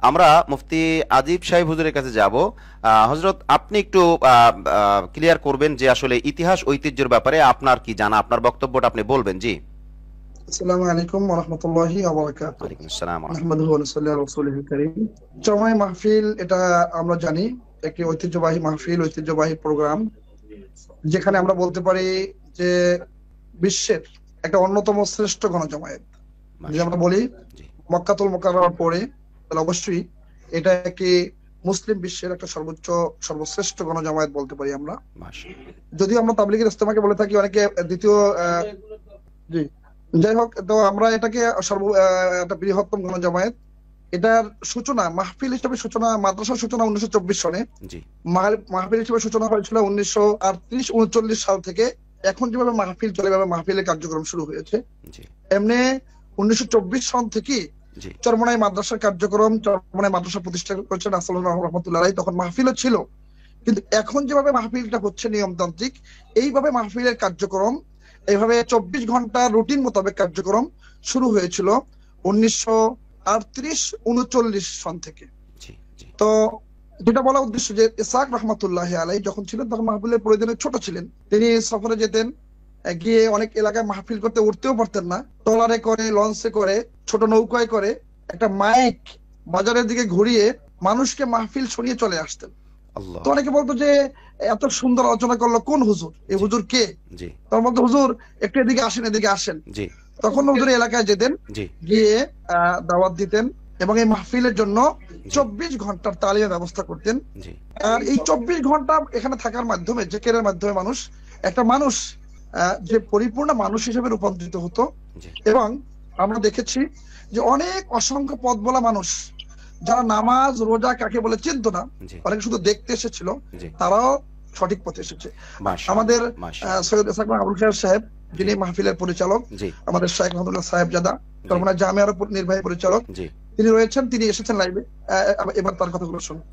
আমরা মুফতি আজিব সাহেব হুজুরের কাছে যাব। হযরত, আপনি একটু ক্লিয়ার করবেন যে আসলে ইতিহাস ঐতিহ্যের ব্যাপারে আপনার কি জানা, আপনার বক্তব্যটা আপনি বলবেন। জি। আসসালামু আলাইকুম ওয়া রাহমাতুল্লাহি ওয়া বারাকাতুহু। ওয়ালাইকুম আসসালাম ওয়া রাহমাতুল্লাহ। নাহমাদুহু ওয়া নুসাল্লি আলা রাসূলিল কারীম। জমায়ে মাহফিল, এটা আমরা জানি একটি ঐতিহ্যবাহী মাহফিল, ঐতিহ্যবাহী প্রোগ্রাম, যেখানে আমরা বলতে পারি যে বিশ্বের একটা অন্যতম শ্রেষ্ঠ গণজমায়েত। যদি আমরা মাশাআল্লাহ। বলি জি। মক্কাতুল মুকাররমার পরে, তাহলে অবশ্যই এটা একটি মুসলিম বিশ্বের একটা সর্বশ্রেষ্ঠ গণজমায়েত বলতে পারি আমরা। মাশাআল্লাহ। যদিও আমরা তাবলীগের ইজতেমাকে বলে থাকি অনেকে দ্বিতীয় জি, যাই হোক, তো আমরা এটাকে একটা বৃহত্তম গণজমায়েত। এটার সূচনা মাহফিল হিসেবে মাদ্রাসার সূচনা 1924 সনে। জি। মাহফিল হিসেবে সূচনা হয়েছিল 1938-39 সাল থেকে। এখন যেভাবে মাহফিল চলে, এভাবে মাহফিলের কার্যক্রম শুরু হয়েছে। জি। এমনি 1924 সন থেকে জি। চরমোনাই মাদ্রাসার কার্যক্রম, চরমোনাই মাদ্রাসা প্রতিষ্ঠা করেছেন আসসালামু রহমাতুল্লাহ আলাইহি। তখন মাহফিলও ছিল, কিন্তু এখন যেভাবে মাহফিলটা হচ্ছে নিয়মতান্ত্রিক, এইভাবে মাহফিলের কার্যক্রম, এইভাবে 24 ঘন্টা রুটিন মোতাবেক কার্যক্রম শুরু হয়েছিল 1938-39 সন থেকে। জি। জি। তো যেটা বলা উদ্দেশ্য যে ইসহাক রহমাতুল্লাহ আলাইহি যখন ছিলেন তখন মাহফিলের প্রয়োজনে ছোট ছিলেন। তিনি সফরে যেতেন, গিয়ে অনেক এলাকায় মাহফিল করতে উঠতেও পারতেন না। ট্রলারে করে, লঞ্চে করে, ছোট নৌকায় করে একটা মাইক বাজারের দিকে ঘুরিয়ে মানুষকে মাহফিল শুনিয়ে চলে আসতেন। আল্লাহ। তো অনেকে বলতো যে এত সুন্দর আলোচনা করলো কোন হুজুর, এই জি। হুজুর কে? জি। তার বলতো হুজুর একটু এদিকে আসেন, এদিকে আসেন। জি। তখন হুজুর এলাকায় যেতেন, জি। গিয়ে দাওয়াত দিতেন এবং এই মাহফিলের জন্য জি। 24 ঘন্টার তালিমের ব্যবস্থা করতেন। জি। আর এই 24 ঘন্টা এখানে থাকার মাধ্যমে, জেকেরের মাধ্যমে একটা মানুষ যে পরিপূর্ণ মানুষ হিসেবে রূপান্তরিত হতো। জি। এবং আমরা দেখেছি যে অনেক অসংখ্য পথ বলা মানুষ, যারা নামাজ রোজা কাকে বলে চিনতো না, জি। অনেকে শুধু দেখতে এসেছিল, জি। তারাও সঠিক পথে এসেছে। আমাদের মাশাআল্লাহ। মাশাআল্লাহ। সৈয়দ ইসহাক আবুল খায়ের সাহেব, জি। যিনি মাহফিলের পরিচালক, জি। আমাদের শাইখ মাহমুদুল্লাহ সাহেবজাদা, জি। চরমোনাই জামিয়ার নির্বাহী পরিচালক, জি। তিনি রয়েছেন, তিনি এসেছেন লাইভে। এবার তার কথাগুলো শুনুন।